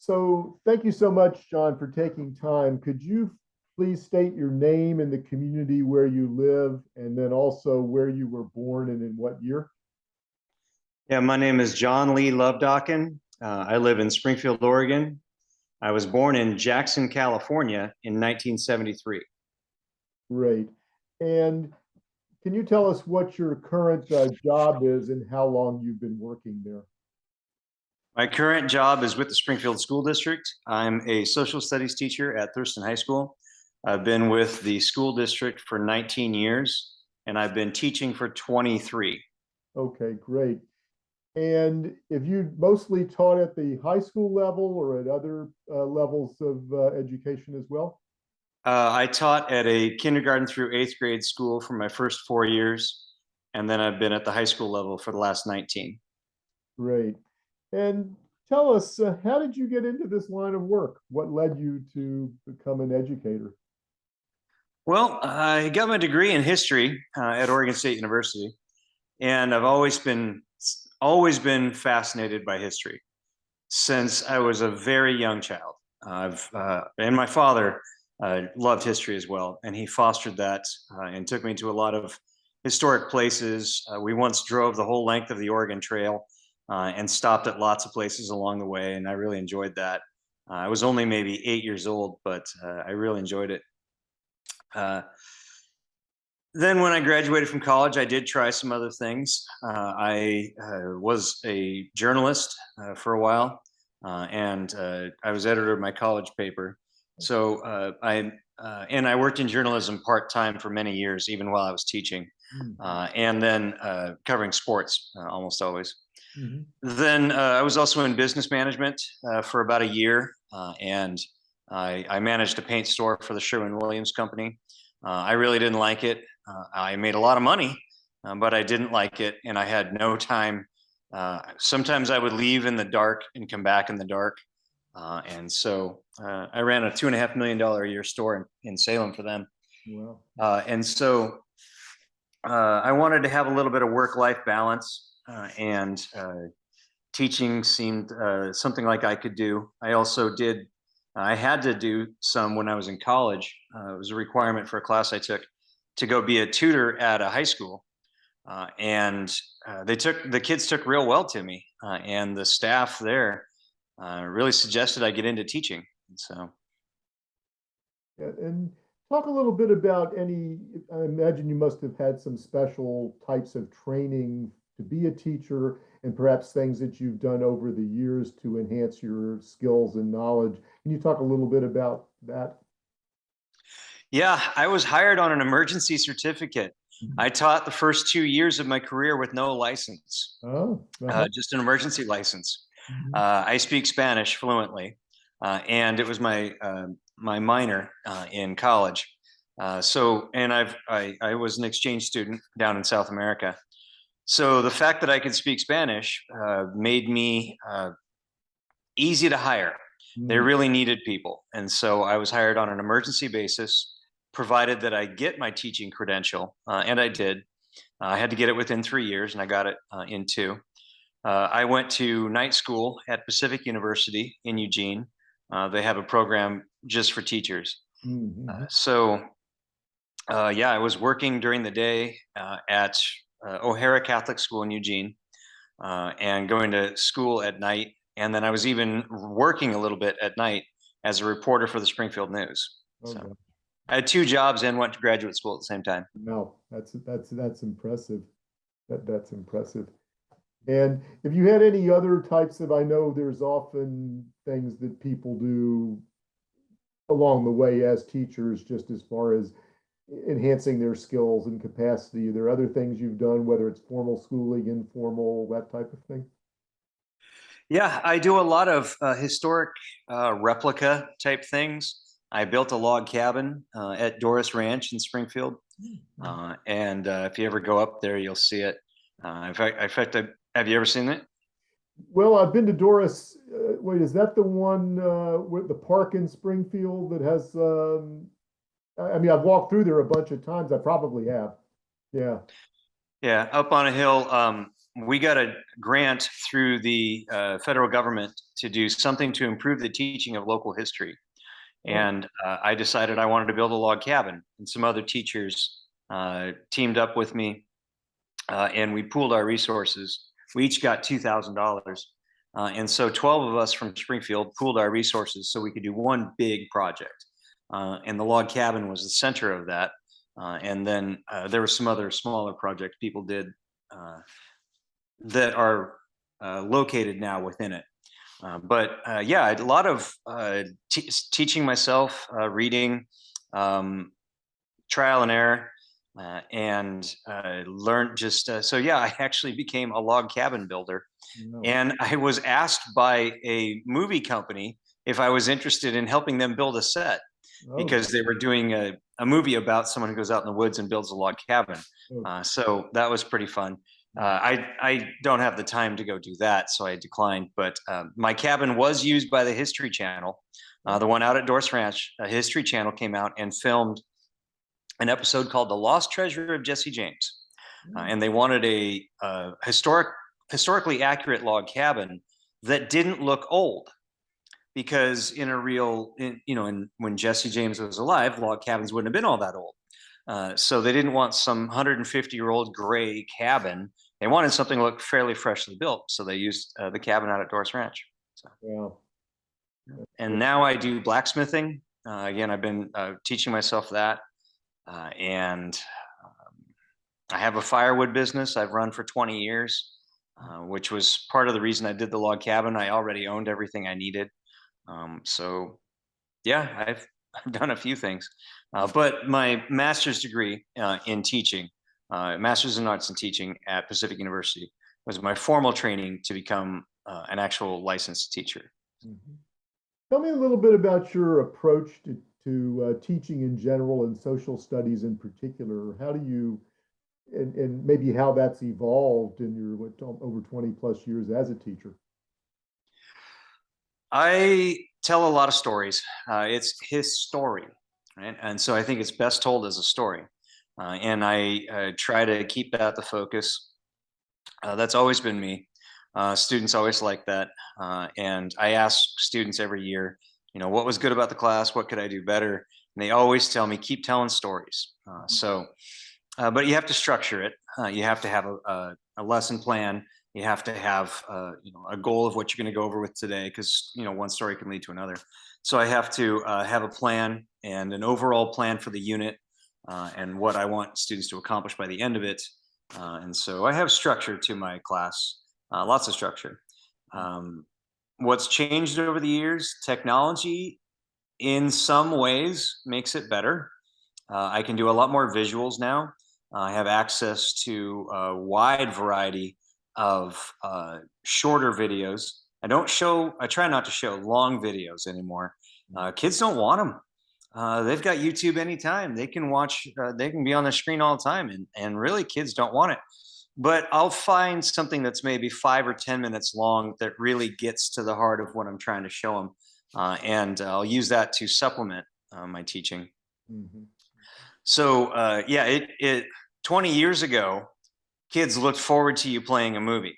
So thank you so much, John, for taking time. Could you please state your name and the community where you live, and then also where you were born and in what year? Yeah, my name is John Lee Lovdokken. I live in Springfield, Oregon. I was born in Jackson, California in 1973. Great. And can you tell us what your current job is and how long you've been working there? My current job is with the Springfield School District. I'm a social studies teacher at Thurston High School. I've been with the school district for 19 years, and I've been teaching for 23. Okay, great. And if you mostly taught at the high school level or at other levels of education as well? I taught at a kindergarten through eighth grade school for my first 4 years, and then I've been at the high school level for the last 19. Great. And tell us, how did you get into this line of work? What led you to become an educator? Well, I got my degree in history at Oregon State University, and I've always been fascinated by history since I was a very young child. And my father loved history as well, and he fostered that and took me to a lot of historic places. We once drove the whole length of the Oregon Trail and stopped at lots of places along the way, and I really enjoyed that. I was only maybe 8 years old, but I really enjoyed it. Uh, then when I graduated from college, I did try some other things. I was a journalist for a while, and I was editor of my college paper. So I worked in journalism part-time for many years, even while I was teaching, and then covering sports almost always. Mhm. Then I was also in business management for about a year, and I managed a paint store for the Sherwin-Williams Company. I really didn't like it. I made a lot of money, but I didn't like it, and I had no time. Sometimes I would leave in the dark and come back in the dark. And so I ran a $2.5 million a year store in Salem for them. Wow. And so I wanted to have a little bit of work-life balance, and teaching seemed something like I could do. I had to do some when I was in college. It was a requirement for a class I took to go be a tutor at a high school. And the kids took real well to me, and the staff there really suggested I get into teaching. So Yeah, and talk a little bit about I imagine you must have had some special types of training to be a teacher and perhaps things that you've done over the years to enhance your skills and knowledge. Can you talk a little bit about that? yeah, I was hired on an emergency certificate. Mhm. I taught the first 2 years of my career with no license, Oh, uh-huh. just an emergency license. Mhm. I speak Spanish fluently, and it was my minor in college. And I was an exchange student down in South America. So the fact that I could speak Spanish made me easy to hire. They Mm. really needed people, and so I was hired on an emergency basis, provided that I get my teaching credential, and I did. I had to get it within 3 years, and I got it in two. I went to night school at Pacific University in Eugene. They have a program just for teachers. Mhm. Yeah, I was working during the day at O'Hara Catholic School in Eugene, and going to school at night. And then I was even working a little bit at night as a reporter for the Springfield News. So Okay. I had two jobs and went to graduate school at the same time. No, that's impressive. That's impressive. And if you had any other types of, I know there's often things that people do along the way as teachers, just as far as enhancing their skills and capacity. Are there other things you've done, whether it's formal schooling, informal, that type of thing? Yeah, I do a lot of historic replica type things. I built a log cabin at Doris Ranch in Springfield. And if you ever go up there, you'll see it. Have you ever seen it? Well, I've been to Doris. Wait, is that the one with the park in Springfield that has? I mean, I've walked through there a bunch of times. I probably have. Yeah. Yeah, up on a hill. we got a grant through the federal government to do something to improve the teaching of local history. And I decided I wanted to build a log cabin, and some other teachers teamed up with me, and we pooled our resources. We each got $2,000. And so 12 of us from Springfield pooled our resources so we could do one big project. And the log cabin was the center of that. And then there were some other smaller projects people did that are located now within it. But yeah, a lot of teaching myself, reading, trial and error, and learned just so yeah, I actually became a log cabin builder. No. And I was asked by a movie company if I was interested in helping them build a set because they were doing a movie about someone who goes out in the woods and builds a log cabin. So that was pretty fun. I don't have the time to go do that, so I declined. But my cabin was used by the History Channel, the one out at Dorse Ranch. History Channel came out and filmed an episode called "The Lost Treasure of Jesse James," and they wanted a historically accurate log cabin that didn't look old, because in a real, when Jesse James was alive, log cabins wouldn't have been all that old. So they didn't want some 150-year-old gray cabin. They wanted something that looked fairly freshly built. So they used the cabin out at Dorse Ranch. So. Yeah. And now I do blacksmithing. Again, I've been teaching myself that. And I have a firewood business I've run for 20 years, which was part of the reason I did the log cabin. I already owned everything I needed. So yeah, I've done a few things. But my master's degree in teaching, master's in arts and teaching at Pacific University, was my formal training to become an actual licensed teacher. Mm-hmm. Tell me a little bit about your approach to teaching in general and social studies in particular. How do you, and maybe how that's evolved in your over 20 plus years as a teacher? I tell a lot of stories. It's his story, right? And so I think it's best told as a story. And I try to keep that the focus. That's always been me. Students always like that. And I ask students every year, what was good about the class? What could I do better? And they always tell me, keep telling stories. But you have to structure it. You have to have a lesson plan. You have to have a goal of what you're going to go over with today, because one story can lead to another. So I have to have a plan and an overall plan for the unit, and what I want students to accomplish by the end of it. And so I have structure to my class, lots of structure. What's changed over the years? Technology, in some ways, makes it better. I can do a lot more visuals now. I have access to a wide variety of shorter videos. I try not to show long videos anymore. Kids don't want them. They've got YouTube anytime. They can watch, they can be on the screen all the time, and really kids don't want it. But I'll find something that's maybe 5 or 10 minutes long that really gets to the heart of what I'm trying to show them. And I'll use that to supplement my teaching. Mm-hmm. So yeah, 20 years ago, kids looked forward to you playing a movie.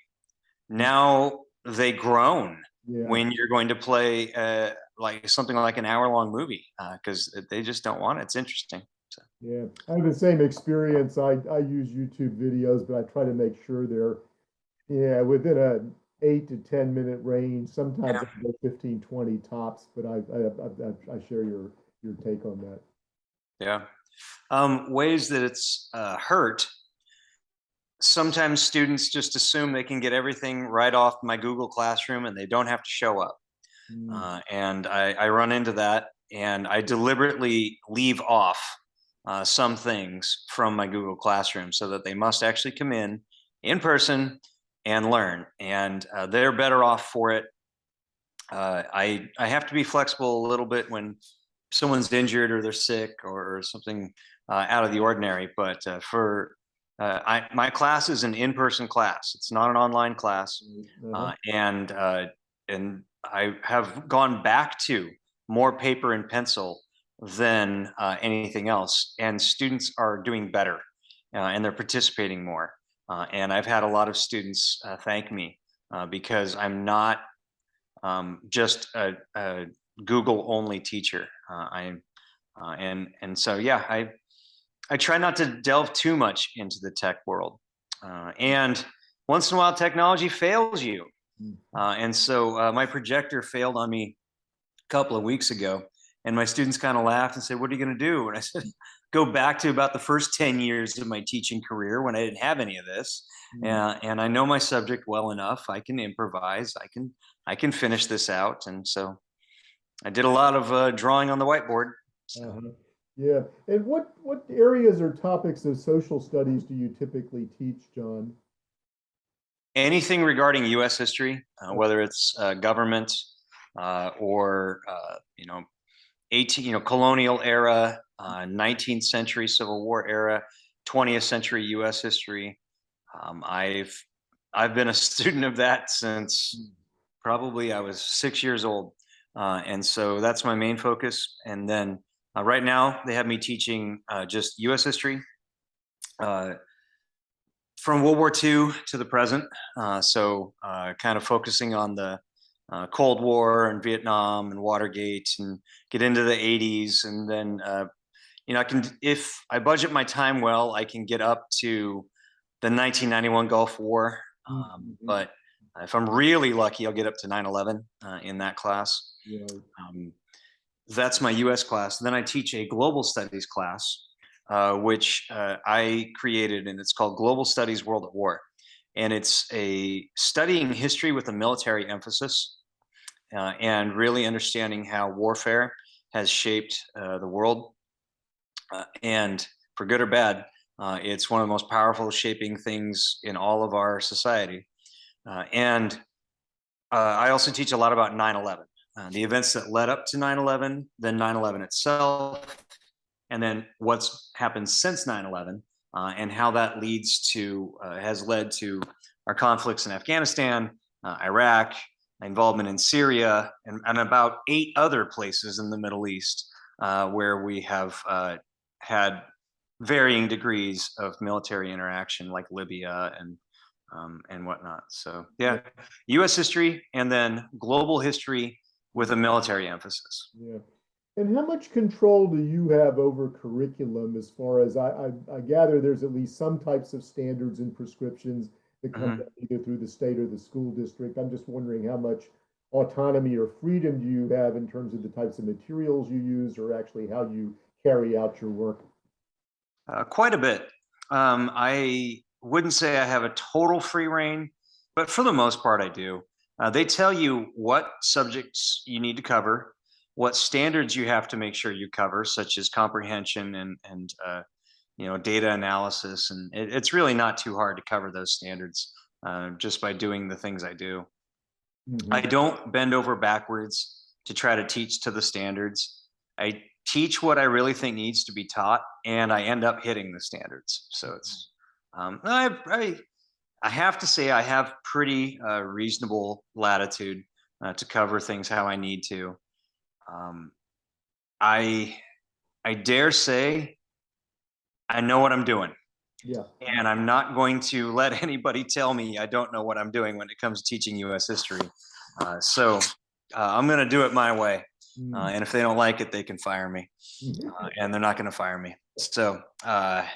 Now they groan when you're going to play like something like an hour-long movie, because they just don't want it. It's interesting. So. Yeah, I have the same experience. I use YouTube videos, but I try to make sure they're within a 8 to 10 minute range. Sometimes I go 15, 20 tops, but I share your take on that. Yeah. Ways that it's hurt. Sometimes students just assume they can get everything right off my Google Classroom and they don't have to show up. And I run into that, and I deliberately leave off some things from my Google Classroom so that they must actually come in person and learn, and they're better off for it. I have to be flexible a little bit when someone's injured or they're sick or something out of the ordinary, but my class is an in-person class. It's not an online class. And I have gone back to more paper and pencil than anything else. And students are doing better, and they're participating more. And I've had a lot of students thank me because I'm not just a Google only teacher. And so yeah, I try not to delve too much into the tech world. And once in a while, technology fails you. And so my projector failed on me a couple of weeks ago, and my students kind of laughed and said, "What are you going to do?" And I said, "Go back to about the first 10 years of my teaching career when I didn't have any of this, and I know my subject well enough. I can improvise. I can finish this out." And so I did a lot of drawing on the whiteboard. So. Uh-huh. Yeah. And what areas or topics of social studies do you typically teach, John? Anything regarding U.S. history, whether it's government or 18, colonial era, 19th century Civil War era, 20th century U.S. history. I've been a student of that since probably I was 6 years old, and so that's my main focus. And then right now they have me teaching just U.S. history. From World War II to the present. So kind of focusing on the Cold War and Vietnam and Watergate, and get into the 80s. And then, I can, if I budget my time well, I can get up to the 1991 Gulf War. But if I'm really lucky, I'll get up to 9/11 in that class. Yeah. That's my US class. Then I teach a global studies class, which I created, and it's called Global Studies World at War. And it's a studying history with a military emphasis, and really understanding how warfare has shaped the world. And for good or bad, it's one of the most powerful shaping things in all of our society. And I also teach a lot about 9/11, the events that led up to 9/11, then 9/11 itself, and then what's happened since 9/11, and how that has led to our conflicts in Afghanistan, Iraq, involvement in Syria, and about 8 other places in the Middle East where we have had varying degrees of military interaction, like Libya and whatnot. So yeah, U.S. history and then global history with a military emphasis. Yeah. And how much control do you have over curriculum as far as I gather there's at least some types of standards and prescriptions that come down either through the state or the school district. I'm just wondering how much autonomy or freedom do you have in terms of the types of materials you use or actually how you carry out your work? Quite a bit. I wouldn't say I have a total free reign, but for the most part, I do. They tell you what subjects you need to cover, what standards you have to make sure you cover, such as comprehension and data analysis, and it's really not too hard to cover those standards just by doing the things I do. I don't bend over backwards to try to teach to the standards. I teach what I really think needs to be taught, and I end up hitting the standards. So it's I have to say I have pretty reasonable latitude to cover things how I need to. I I dare say I know what I'm doing, Yeah. and I'm not going to let anybody tell me I don't know what I'm doing when it comes to teaching U.S. history. So I'm going to do it my way, and if they don't like it, they can fire me, and they're not going to fire me. So Yeah.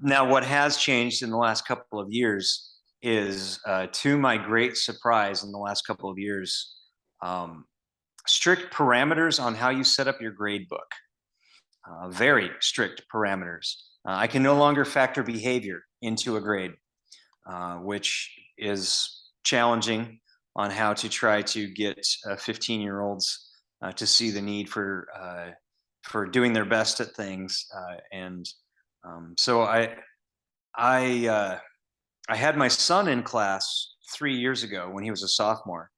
now what has changed in the last couple of years is, to my great surprise, in the last couple of years, strict parameters on how you set up your grade book. Very strict parameters. I can no longer factor behavior into a grade, which is challenging on how to try to get 15-year-olds to see the need for doing their best at things. And so I had my son in class 3 years ago when he was a sophomore,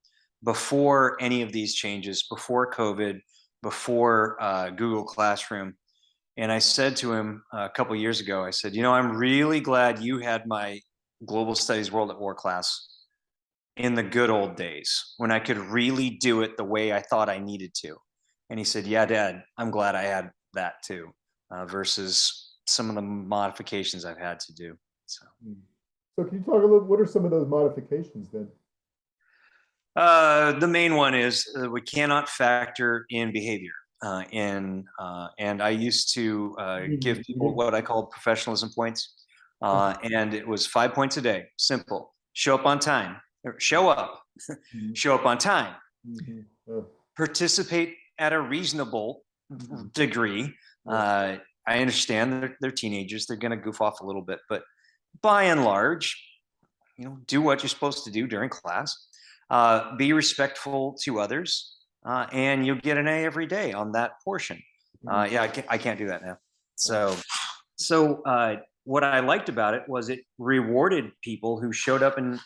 before any of these changes, before COVID, before Google Classroom. And I said to him a couple of years ago, I said, I'm really glad you had my Global Studies World at War class in the good old days when I could really do it the way I thought I needed to. And he said, yeah, Dad, I'm glad I had that too, versus some of the modifications I've had to do. So. So can you talk a little, what are some of those modifications then? The main one is we cannot factor in behavior. And I used to give people what I call professionalism points. And it was 5 points a day. Simple. Show up on time. Show up. Show up on time. Participate at a reasonable degree. I understand they're teenagers. They're going to goof off a little bit, but by and large, do what you're supposed to do during class. Be respectful to others, and you'll get an A every day on that portion. Yeah, I can't do that now. So what I liked about it was it rewarded people who showed up and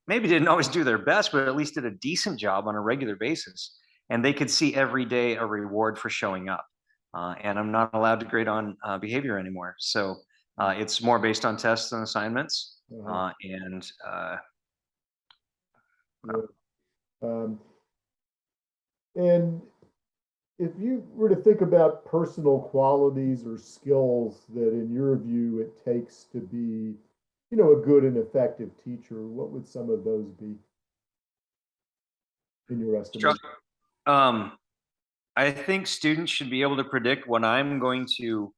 maybe didn't always do their best, but at least did a decent job on a regular basis. And they could see every day a reward for showing up. And I'm not allowed to grade on behavior anymore. So it's more based on tests and assignments. And if you were to think about personal qualities or skills that in your view it takes to be, a good and effective teacher, what would some of those be in your estimation? I think students should be able to predict what I'm going to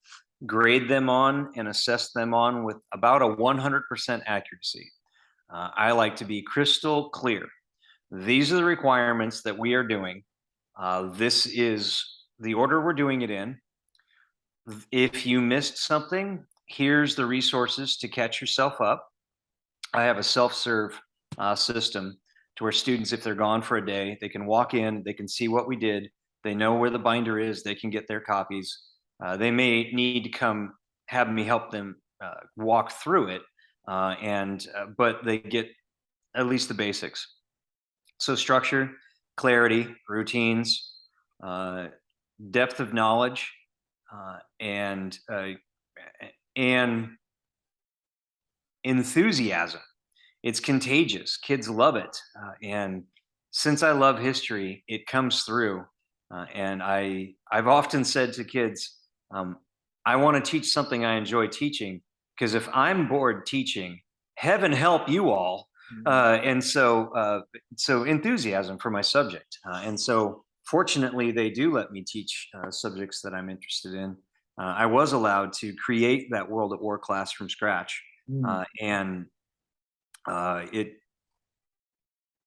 grade them on and assess them on with about a 100% accuracy. I like to be crystal clear. These are the requirements that we are doing. This is the order we're doing it in. If you missed something, here's the resources to catch yourself up. I have a self-serve system to where students, if they're gone for a day, they can walk in, they can see what we did, they know where the binder is, they can get their copies. They may need to come have me help them walk through it, but they get at least the basics. So structure, clarity, routines, depth of knowledge, and enthusiasm. It's contagious. Kids love it. And since I love history, it comes through. And I've often said to kids, I want to teach something I enjoy teaching, because if I'm bored teaching, heaven help you all. So enthusiasm for my subject. And so fortunately, they do let me teach subjects that I'm interested in. I was allowed to create that World at War class from scratch.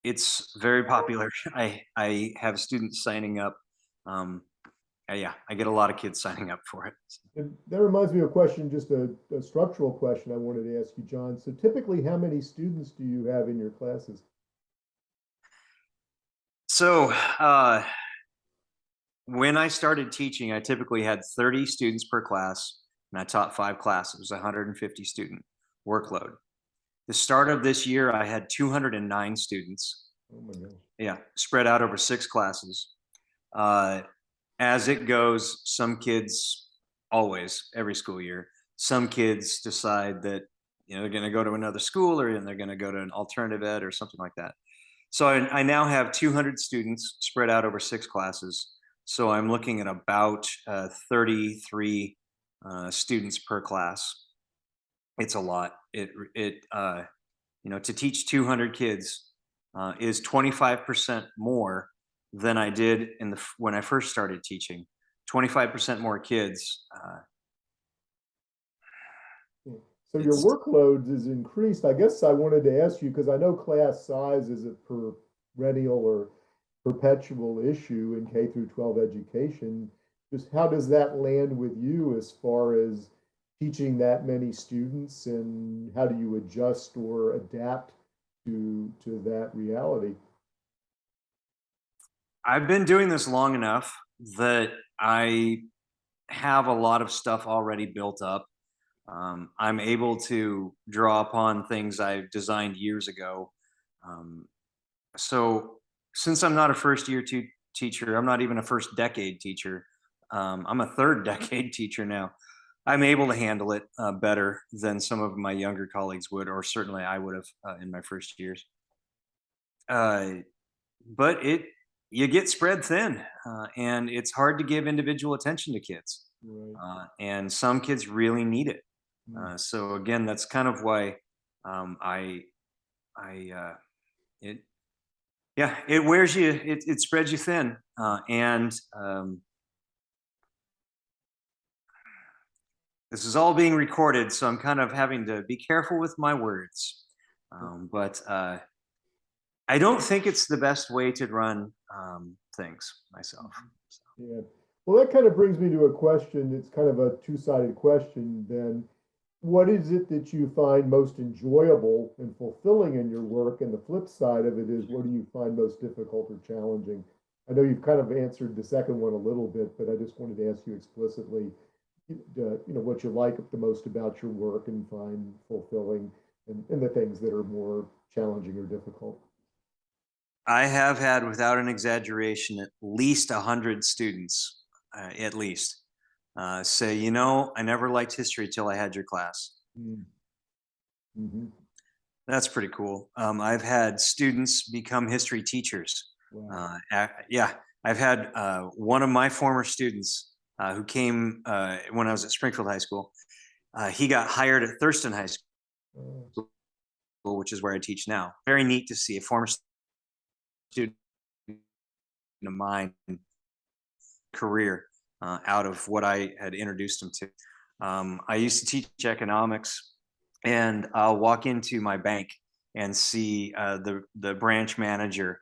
It's very popular. I have students signing up. Yeah, I get a lot of kids signing up for it. And that reminds me of a question, just a structural question I wanted to ask you, John. So typically, how many students do you have in your classes? So when I started teaching, I typically had 30 students per class, and I taught 5 classes. It was 150 student workload. The start of this year, I had 209 students. Oh my gosh. Yeah, spread out over 6 classes. As it goes, some kids, always, every school year, some kids decide that they're going to go to another school, or they're going to go to an alternative ed or something like that. So I now have 200 students spread out over 6 classes. So I'm looking at about 33 students per class. It's a lot. To teach 200 kids is 25% more than I did when I first started teaching. 25% more kids. So your workload is increased. I guess I wanted to ask you, because I know class size is a perennial or perpetual issue in K through 12 education. Just how does that land with you as far as teaching that many students, and how do you adjust or adapt to that reality? I've been doing this long enough that I have a lot of stuff already built up. I'm able to draw upon things I've designed years ago. So since I'm not a first year teacher, I'm not even a first decade teacher. I'm a third decade teacher now. I'm able to handle it better than some of my younger colleagues would, or certainly I would have in my first years. But you get spread thin, and it's hard to give individual attention to kids. Right. and some kids really need it. Mm. So again, that's kind of why I it yeah, it wears you, it spreads you thin, and this is all being recorded, so I'm kind of having to be careful with my words. But I don't think it's the best way to run things myself. So, Yeah. Well, that kind of brings me to a question. It's kind of a two-sided question then. What is it that you find most enjoyable and fulfilling in your work? And the flip side of it is, what do you find most difficult or challenging? I know you've kind of answered the second one a little bit, but I just wanted to ask you explicitly, what you like the most about your work and find fulfilling, and the things that are more challenging or difficult. I have had, without an exaggeration, at least 100 students, at least, say, I never liked history till I had your class. Mm-hmm. That's pretty cool. I've had students become history teachers. Wow. Yeah, I've had one of my former students who came when I was at Springfield High School. He got hired at Thurston High Uh, School, which is where I teach now. Very neat to see a former student of mine career out of what I had introduced him to. I used to teach economics, and I'll walk into my bank and see the branch manager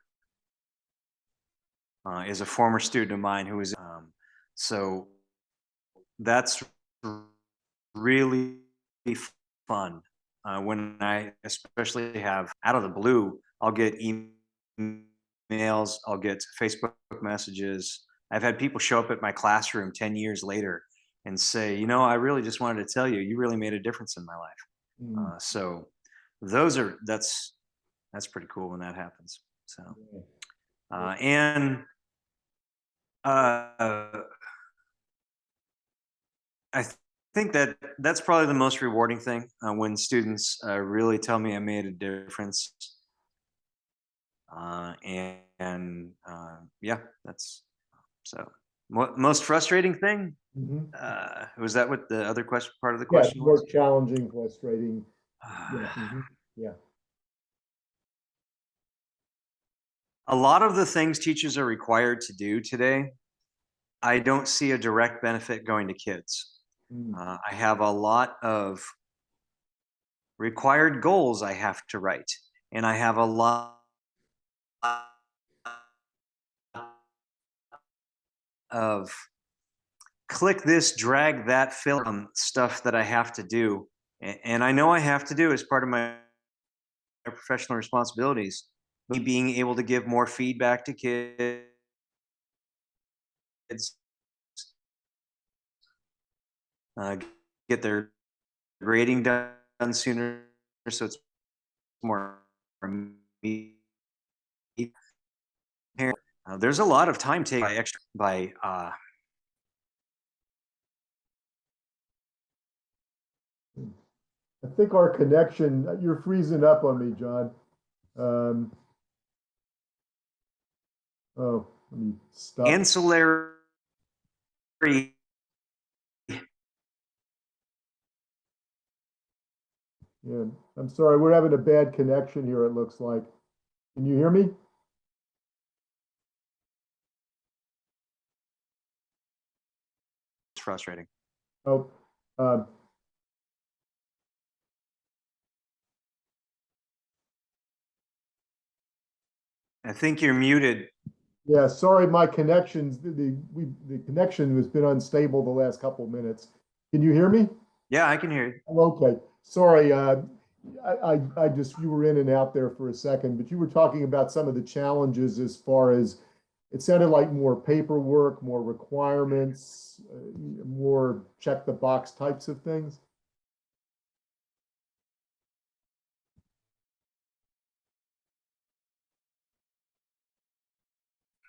is a former student of mine who was. So that's really fun when I especially have out of the blue. I'll get emails, I'll get Facebook messages. I've had people show up at my classroom 10 years later and say, I really just wanted to tell you, you really made a difference in my life. mm, So that's pretty cool when that happens. So and uh, I think that that's probably the most rewarding thing when students really tell me I made a difference. And yeah, that's so. Most frustrating thing mhm. was that what the other question part of the Yeah, question more was? challenging, frustrating. Yeah. Yeah. A lot of the things teachers are required to do today, I don't see a direct benefit going to kids. Mm, I have a lot of required goals I have to write, and I have a lot of click this, drag that, fill stuff that I have to do. And I know I have to do as part of my professional responsibilities. Me being able to give more feedback to kids, uh, get their grading done sooner, so it's more immediate. There's a lot of time taken by extra by I think our connection, you're freezing up on me, John. Um, oh, let me stop. ancillary. Yeah, I'm sorry, we're having a bad connection here, it looks like. Can you hear me? It's frustrating. Oh, um, I think you're muted. yeah, sorry, my connections, the connection has been unstable the last couple of minutes. Can you hear me? Yeah, I can hear you. Okay, sorry, I just, you were in and out there for a second, but you were talking about some of the challenges as far as, it sounded like more paperwork, more requirements, more check the box types of things.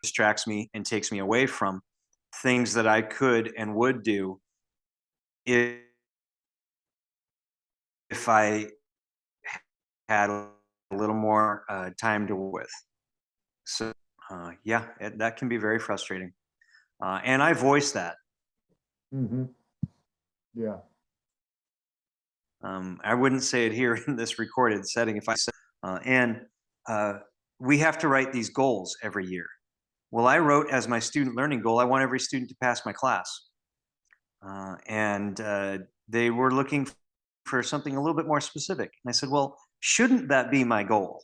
Distracts me and takes me away from things that I could and would do if I had a little more time to work with. So yeah, that can be very frustrating, and I voice that. Mm-hmm. Yeah. I wouldn't say it here in this recorded setting if I said, and we have to write these goals every year. Well, I wrote as my student learning goal, I want every student to pass my class. And they were looking for something a little bit more specific. And I said, well, shouldn't that be my goal?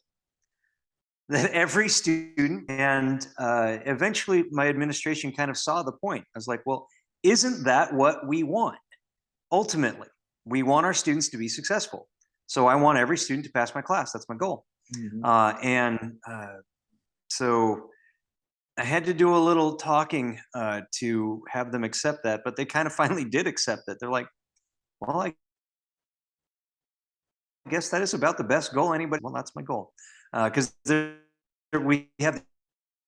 That every student, and eventually my administration kind of saw the point. I was like, well, isn't that what we want? Ultimately, we want our students to be successful. So I want every student to pass my class. That's my goal. Mm-hmm. So I had to do a little talking to have them accept that, but they kind of finally did accept it. They're like, well, I guess that is about the best goal anybody. Well, that's my goal. Because we have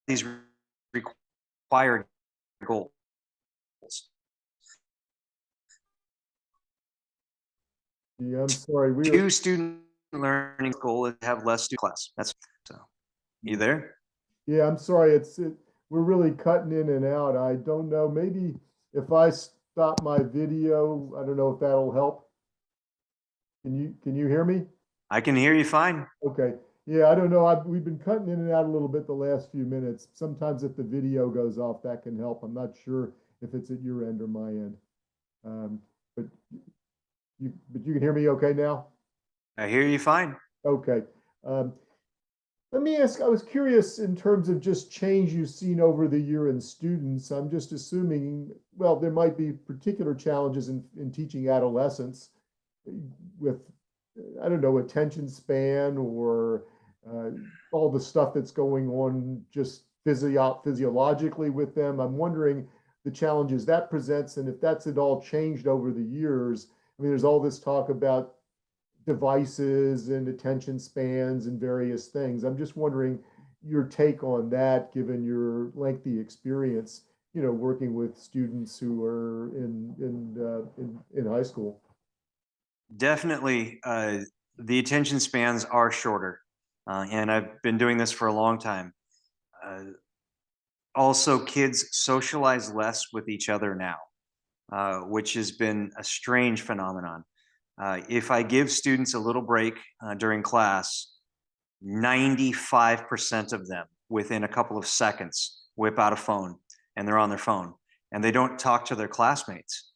these required goals. Yeah, I'm sorry. Two student learning goal is to have less student class. That's so. You there? Yeah, I'm sorry. We're really cutting in and out. I don't know. Maybe if I stop my video, I don't know if that'll help. Can you hear me? I can hear you fine. Okay. Yeah, I don't know. We've been cutting in and out a little bit the last few minutes. Sometimes if the video goes off, that can help. I'm not sure if it's at your end or my end. Um, but you can hear me okay now? I hear you fine. Okay. Um, Let me ask, I was curious in terms of just change you've seen over the year in students. I'm just assuming, well, there might be particular challenges in teaching adolescents with, I don't know, attention span or all the stuff that's going on just physiologically with them. I'm wondering the challenges that presents and if that's at all changed over the years. I mean, there's all this talk about devices and attention spans and various things. I'm just wondering your take on that, given your lengthy experience, working with students who are in high school. Definitely, the attention spans are shorter, and I've been doing this for a long time. Uh, Also, kids socialize less with each other now, which has been a strange phenomenon. If I give students a little break during class, 95% of them within a couple of seconds whip out a phone and they're on their phone and they don't talk to their classmates.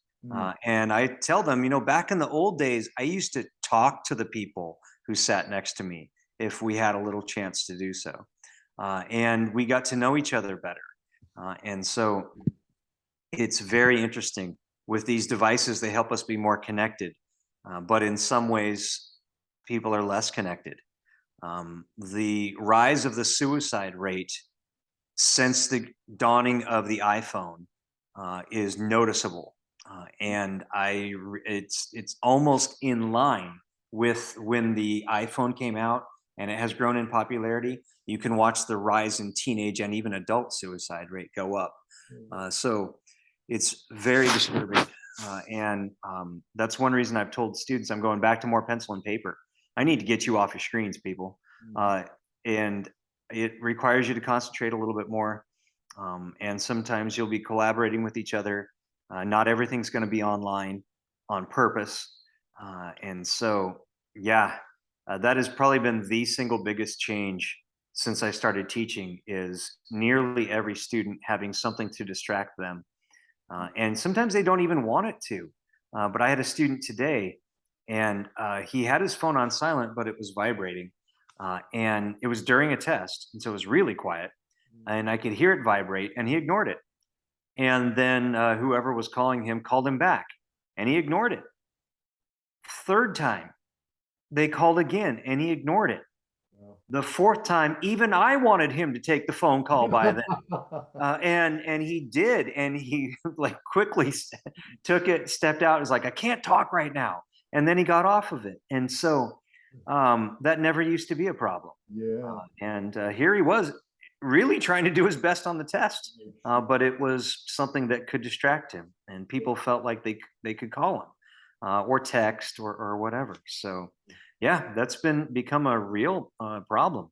And I tell them, back in the old days, I used to talk to the people who sat next to me if we had a little chance to do so. And we got to know each other better. And so it's very interesting. With these devices, they help us be more connected. But in some ways, people are less connected. The rise of the suicide rate since the dawning of the iPhone is noticeable, and it's almost in line with when the iPhone came out, and it has grown in popularity. You can watch the rise in teenage and even adult suicide rate go up. So it's very disturbing. And that's one reason I've told students I'm going back to more pencil and paper. I need to get you off your screens, people. And it requires you to concentrate a little bit more. And sometimes you'll be collaborating with each other. Not everything's going to be online on purpose. And so, yeah, that has probably been the single biggest change since I started teaching is nearly every student having something to distract them. And sometimes they don't even want it to. But I had a student today, and he had his phone on silent, but it was vibrating. And it was during a test. And so it was really quiet. And I could hear it vibrate, and he ignored it. And then whoever was calling him called him back, and he ignored it. Third time, they called again, and he ignored it. The fourth time, even I wanted him to take the phone call by then. And he did, and he like quickly took it, stepped out, was like, I can't talk right now, and then he got off of it. And so that never used to be a problem. Yeah. And here he was, really trying to do his best on the test, but it was something that could distract him, and people felt like they could call him or text or whatever. So yeah, that's become a real problem.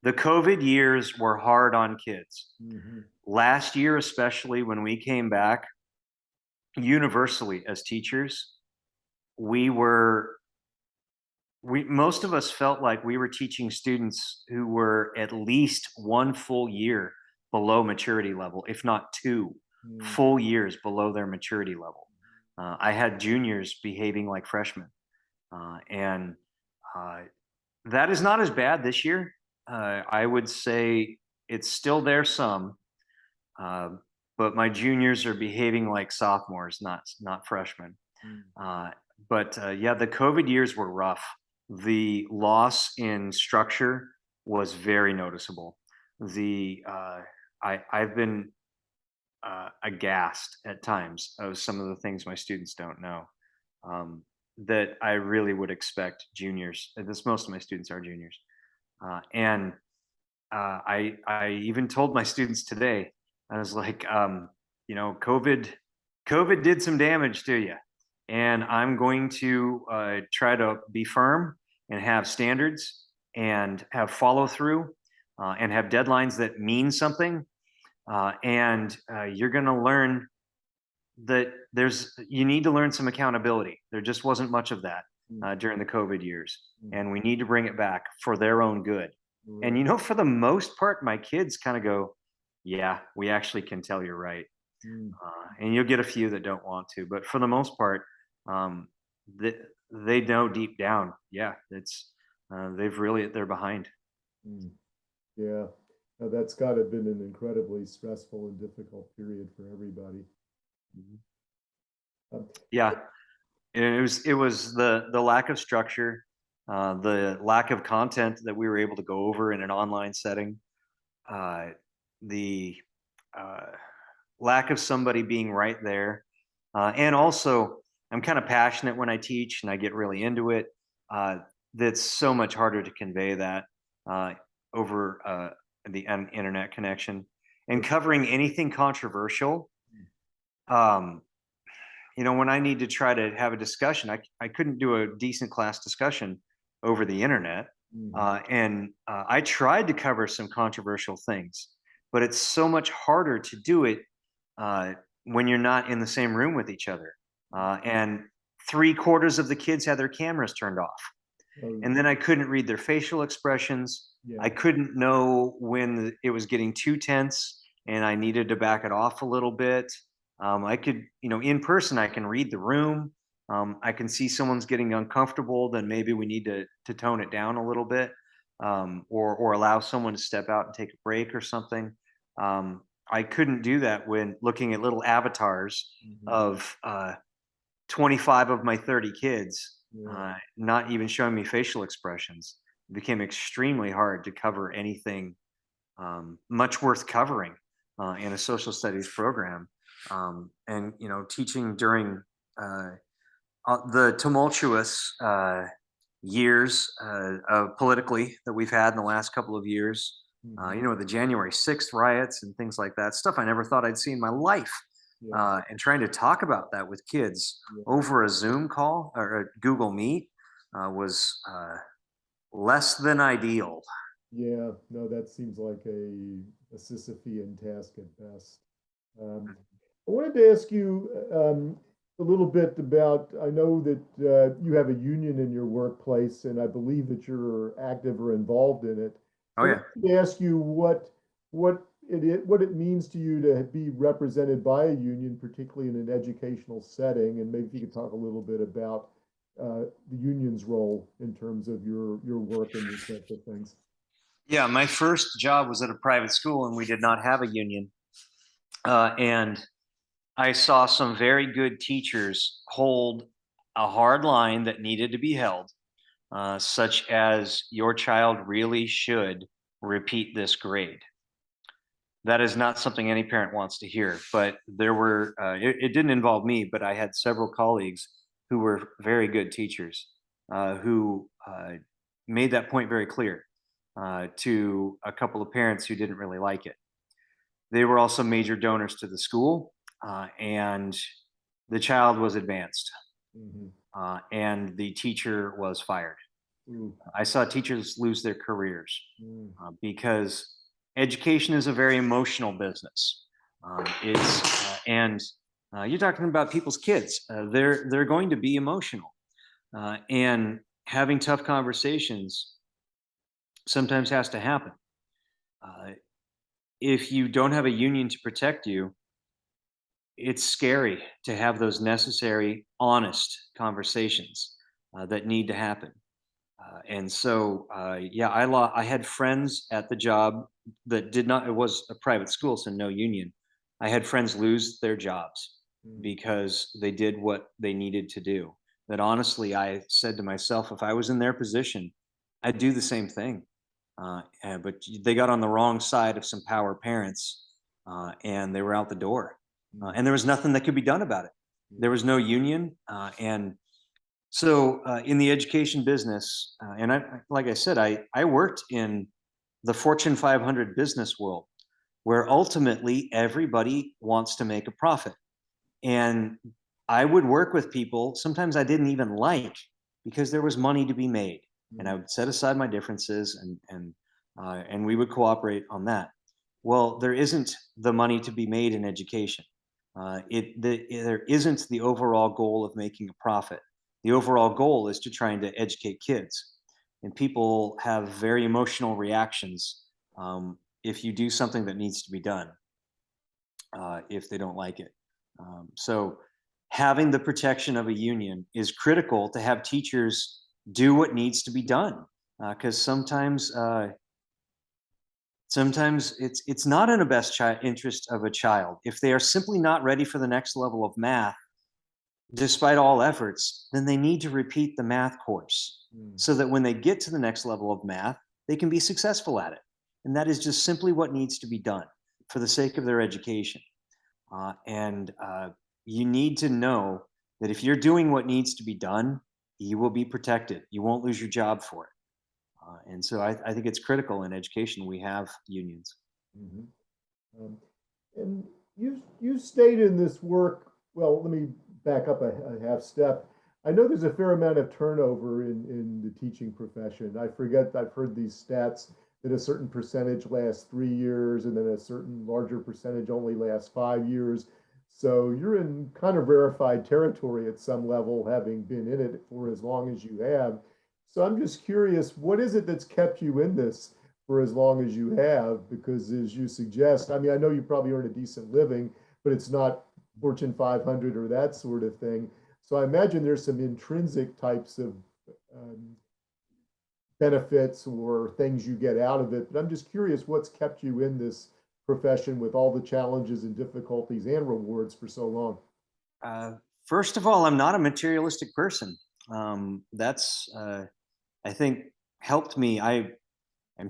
The COVID years were hard on kids. Mm-hmm. Last year, especially when we came back, universally as teachers, we were we most of us felt like we were teaching students who were at least one full year below maturity level, if not two Mm, full years below their maturity level. I had juniors behaving like freshmen, and uh, that is not as bad this year. I would say it's still there some, uh, but my juniors are behaving like sophomores, not freshmen. mm, Uh, but yeah, the COVID years were rough. The loss in structure was very noticeable. I've been aghast at times of some of the things my students don't know, um, that I really would expect juniors. And this most of my students are juniors, and I even told my students today. I was like, COVID did some damage to you, and I'm going to try to be firm and have standards and have follow through and have deadlines that mean something. And you're going to learn that you need to learn some accountability. There just wasn't much of that mm, during the COVID years, mm. and we need to bring it back for their own good. And Right. you know, for the most part, my kids kind of go, "Yeah, we actually can tell you're right." Mm, And you'll get a few that don't want to, but for the most part, um, they, they know deep down, yeah, it's they're behind. mm. Yeah. Now that's got to have been an incredibly stressful and difficult period for everybody. Mhm. Um, Yeah, and it was the lack of structure, the lack of content that we were able to go over in an online setting, uh, the uh, lack of somebody being right there, and also I'm kind of passionate when I teach and I get really into it. Uh, that's so much harder to convey that uh, over an internet connection, and covering anything controversial. Um, when I need to try to have a discussion, I couldn't do a decent class discussion over the internet. mhm, And I tried to cover some controversial things, but it's so much harder to do it uh, when you're not in the same room with each other. And three-quarters of the kids had their cameras turned off. oh, And then I couldn't read their facial expressions. yeah. I couldn't know when it was getting too tense and I needed to back it off a little bit. I could, in person, I can read the room. I can see someone's getting uncomfortable, then maybe we need to tone it down a little bit, or allow someone to step out and take a break or something. I couldn't do that when looking at little avatars Mhm, of 25 of my 30 kids, yeah. not even showing me facial expressions. It became extremely hard to cover anything much worth covering in a social studies program. And teaching during uh, the tumultuous years of politically that we've had in the last couple of years. Mhm, The January 6th riots and things like that, stuff I never thought I'd see in my life. yeah. And trying to talk about that with kids Yeah. over a Zoom call or a Google Meet was less than ideal. Yeah. No, that seems like a Sisyphean task at best. Um, I wanted to ask you a little bit about, I know that you have a union in your workplace, and I believe that you're active or involved in it. Oh So I yeah. wanted to ask you what it means to you to be represented by a union, particularly in an educational setting, and maybe if you could talk a little bit about the union's role in terms of your work and your sense of things. Yeah, my first job was at a private school and we did not have a union. And I saw some very good teachers hold a hard line that needed to be held, such as your child really should repeat this grade. That is not something any parent wants to hear, but it didn't involve me, but I had several colleagues who were very good teachers who made that point very clear to a couple of parents who didn't really like it. They were also major donors to the school, and the child was advanced, Mhm. and the teacher was fired. Ooh, I saw teachers lose their careers mm, because education is a very emotional business. It's and You're talking about people's kids. They're going to be emotional, and having tough conversations sometimes has to happen. Uh, if you don't have a union to protect you, it's scary to have those necessary, honest conversations that need to happen. Yeah, I had friends at the job that did not, it was a private school, so no union. I had friends lose their jobs Mm, because they did what they needed to do. That honestly, I said to myself, if I was in their position, I'd do the same thing. They got on the wrong side of some power parents, and they were out the door. mm, And there was nothing that could be done about it. yeah, There was no union, in the education business, like I said, I worked in the Fortune 500 business world, where ultimately everybody wants to make a profit. And I would work with people sometimes I didn't even like because there was money to be made, and I mm, would set aside my differences and we would cooperate on that. Well, there isn't the money to be made in education. There isn't the overall goal of making a profit. The overall goal is to trying to educate kids, and people have very emotional reactions if you do something that needs to be done, if they don't like it. So, having the protection of a union is critical to have teachers do what needs to be done, because sometimes it's not in the best interest of a child if they are simply not ready for the next level of math despite all efforts. Then they need to repeat the math course mm, so that when they get to the next level of math, they can be successful at it. And that is just simply what needs to be done for the sake of their education. And You need to know that if you're doing what needs to be done, you will be protected. You won't lose your job for it. I think it's critical in education we have unions. mhm. Um, And you stayed in this work. Well, let me back up a half step. I know there's a fair amount of turnover in the teaching profession. I forget, I've heard these stats that a certain percentage lasts 3 years and then a certain larger percentage only lasts 5 years. So you're in kind of rarefied territory at some level, having been in it for as long as you have. So I'm just curious, what is it that's kept you in this for as long as you have? Because as you suggest, I mean, I know you probably earn a decent living, but it's not Fortune 500 or that sort of thing. So I imagine there's some intrinsic types of um, benefits or things you get out of it. But I'm just curious what's kept you in this profession with all the challenges and difficulties and rewards for so long. Uh, First of all, I'm not a materialistic person. That's I think helped me. I'm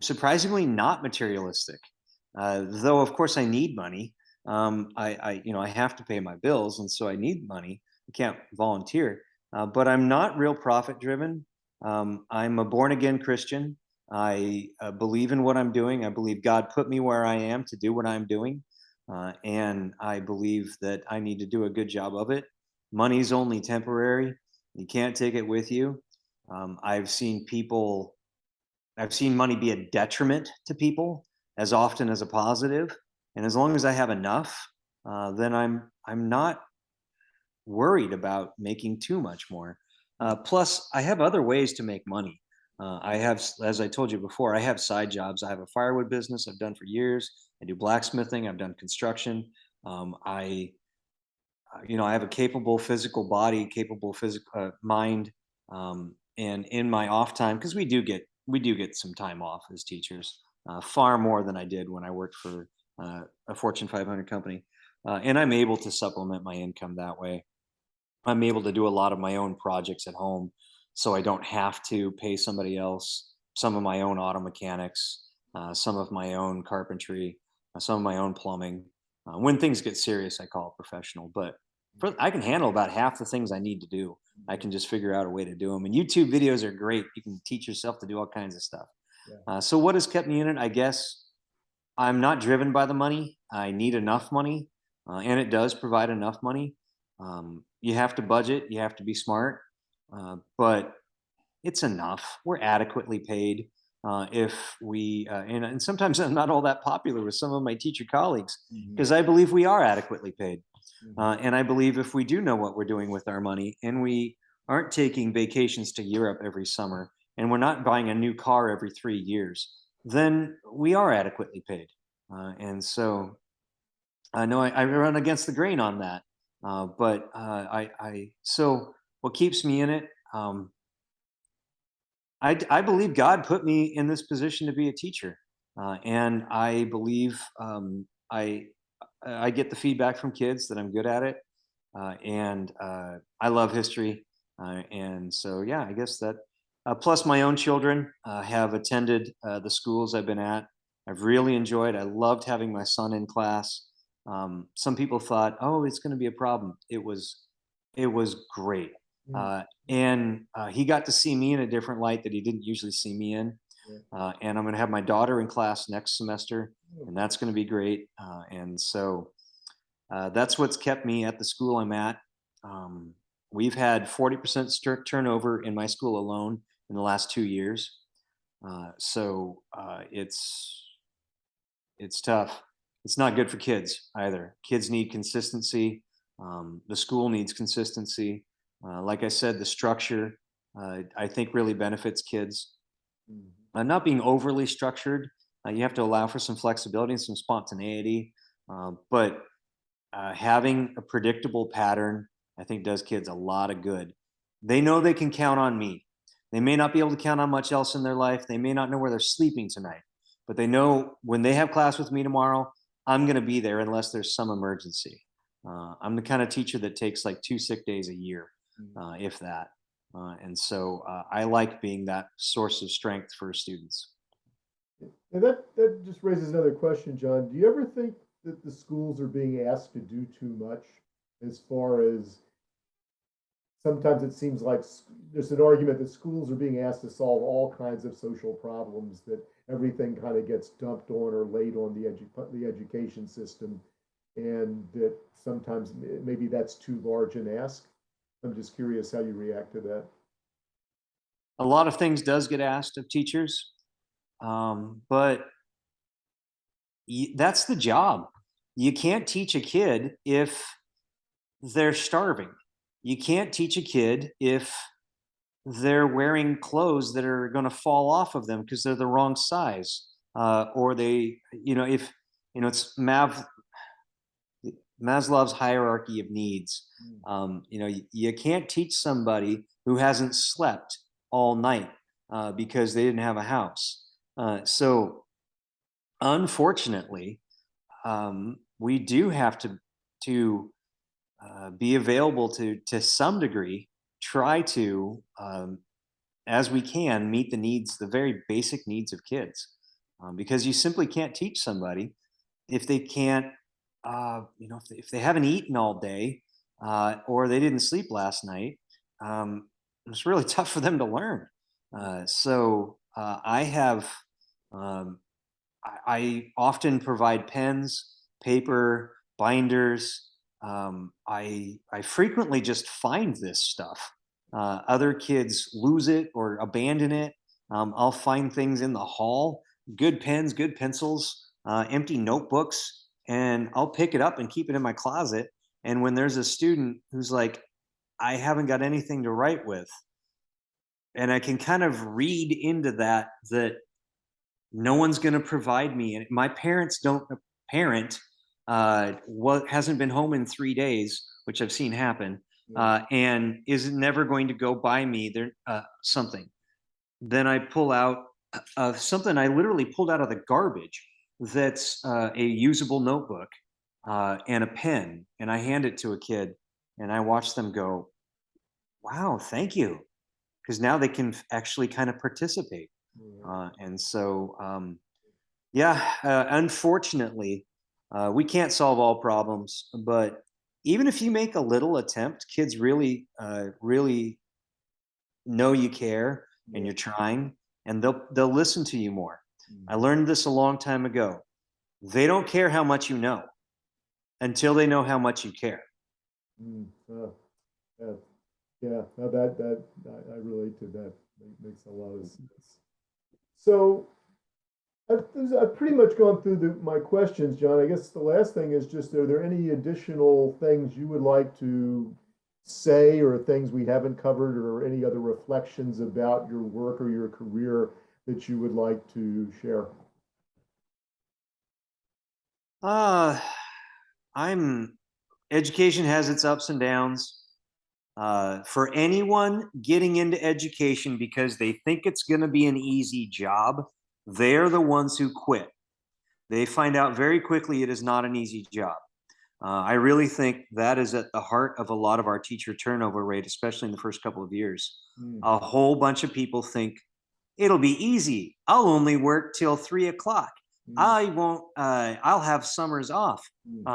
surprisingly not materialistic, though of course I need money. I have to pay my bills, and so I need money. I can't volunteer, but I'm not real profit driven. I'm a born again Christian. I believe in what I'm doing. I believe God put me where I am to do what I'm doing, and I believe that I need to do a good job of it. Money's only temporary. You can't take it with you. I've seen people I've seen money be a detriment to people as often as a positive, and as long as I have enough, then I'm not worried about making too much more. Plus, I have other ways to make money. As I told you before, I have side jobs. I have a firewood business I've done for years. I do blacksmithing. I've done construction. I have a capable physical body, capable physical mind, and in my off time, because we do get some time off as teachers, far more than I did when I worked for a Fortune 500 company, and I'm able to supplement my income that way. I'm able to do a lot of my own projects at home, so I don't have to pay somebody else. Some of my own auto mechanics, some of my own carpentry, some of my own plumbing. When things get serious, I call it professional. But I can handle about half the things I need to do. I can just figure out a way to do them. And YouTube videos are great. You can teach yourself to do all kinds of stuff. Yeah. So what has kept me in it? I guess I'm not driven by the money. I need enough money, and it does provide enough money. You have to budget. You have to be smart, but it's enough. We're adequately paid. If we and sometimes I'm not all that popular with some of my teacher colleagues Mhm. because I believe we are adequately paid. And I believe if we do know what we're doing with our money and we aren't taking vacations to Europe every summer and we're not buying a new car every 3 years, then we are adequately paid. And so I know I run against the grain on that. But so what keeps me in it? I believe God put me in this position to be a teacher. And I believe I get the feedback from kids that I'm good at it. And I love history. And so, yeah, I guess that, plus my own children have attended the schools I've been at. I've really enjoyed. I loved having my son in class. Some people thought, "Oh, it's going to be a problem." It was great, Mm, and he got to see me in a different light that he didn't usually see me in. yeah. And I'm going to have my daughter in class next semester, Oh, and that's going to be great. And so that's what's kept me at the school I'm at. Um, we've had 40% turnover in my school alone in the last 2 years. So it's tough. It's not good for kids either. Kids need consistency. The school needs consistency. Like I said, the structure I think really benefits kids. mm, Not being overly structured. You have to allow for some flexibility and some spontaneity. But having a predictable pattern, I think, does kids a lot of good. They know they can count on me. They may not be able to count on much else in their life. They may not know where they're sleeping tonight, but they know when they have class with me tomorrow, I'm going to be there unless there's some emergency. I'm the kind of teacher that takes like 2 sick days a year, mm. if that. And so I like being that source of strength for students. And that just raises another question, John. Do you ever think that the schools are being asked to do too much as far as sometimes it seems like there's an argument that schools are being asked to solve all kinds of social problems, that everything kind of gets dumped on or laid on the education system, and that sometimes maybe that's too large an ask. I'm just curious how you react to that. A lot of things does get asked of teachers, but that's the job. You can't teach a kid if they're starving. You can't teach a kid if they're wearing clothes that are going to fall off of them because they're the wrong size, or they, if it's Maslow's hierarchy of needs. Mm, You can't teach somebody who hasn't slept all night because they didn't have a house. So unfortunately, we do have to be available to some degree, try to, as we can, meet the needs, the very basic needs of kids, because you simply can't teach somebody if they can't, if they haven't eaten all day, or they didn't sleep last night. It's really tough for them to learn. So I have. Um, I often provide pens, paper, binders. I frequently just find this stuff. Other kids lose it or abandon it. I'll find things in the hall, good pens, good pencils, empty notebooks, and I'll pick it up and keep it in my closet. And when there's a student who's like, "I haven't got anything to write with," and I can kind of read into that no one's going to provide me, and my parents don't parent what hasn't been home in 3 days, which I've seen happen, yeah. and is never going to go buy me there something. Then I pull out something I literally pulled out of the garbage, that's a usable notebook and a pen, and I hand it to a kid, and I watch them go, "Wow, thank you," because now they can actually kind of participate. Yeah. And so, yeah, unfortunately, we can't solve all problems, but even if you make a little attempt, kids really know you care and Yeah. you're trying, and they'll listen to you more. I Mhm. learned this a long time ago. They don't care how much you know until they know how much you care. Mm, yeah, yeah. No, that I relate to that. Makes a lot of sense. So I've pretty much gone through my questions, John. I guess the last thing is just, are there any additional things you would like to say, or things we haven't covered, or any other reflections about your work or your career that you would like to share? Uh, I'm education has its ups and downs. For anyone getting into education because they think it's going to be an easy job, they're the ones who quit. They find out very quickly it is not an easy job. I really think that is at the heart of a lot of our teacher turnover rate, especially in the first couple of years. Mm, A whole bunch of people think it'll be easy. I'll only work till 3 o'clock. mm, I won't. I'll have summers off. mm,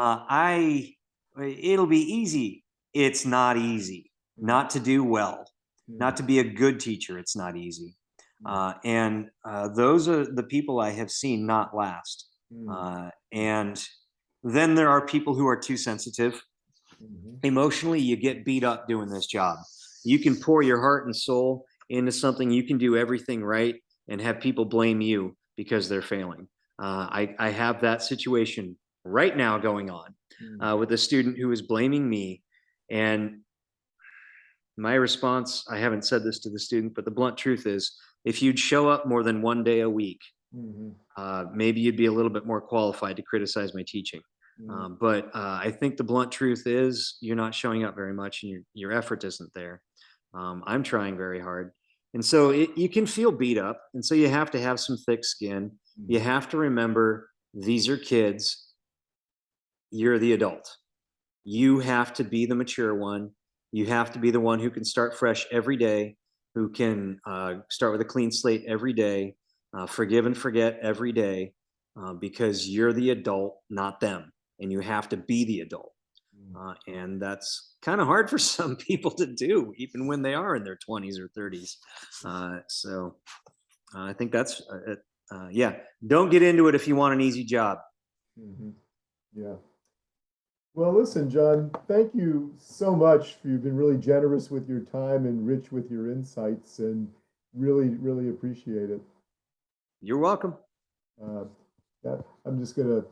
It'll be easy. It's not easy. mm, Not to do well. mm, Not to be a good teacher. It's not easy. mm, And those are the people I have seen not last. mm, And then there are people who are too sensitive. mhm, Emotionally, you get beat up doing this job. You can pour your heart and soul into something, you can do everything right and have people blame you because they're failing. I have that situation right now going on mm, with a student who is blaming me. And my response, I haven't said this to the student, but the blunt truth is, if you'd show up more than 1 day a week, mhm, maybe you'd be a little bit more qualified to criticize my teaching. mm, But I think the blunt truth is you're not showing up very much, and your effort isn't there. I'm trying very hard, and so you can feel beat up, and so you have to have some thick skin. You mm, have to remember these are kids. You're the adult. You have to be the mature one. You have to be the one who can start fresh every day, who can start with a clean slate every day, forgive and forget every day, because you're the adult, not them. And you have to be the adult. mm. And that's kind of hard for some people to do, even when they are in their 20s or 30s. I think that's, yeah, don't get into it if you want an easy job. Mhm. Yeah. Well, listen, John, thank you so much. You've been really generous with your time and rich with your insights, and really, really appreciate it. You're welcome. Uh, yeah, I'm just gonna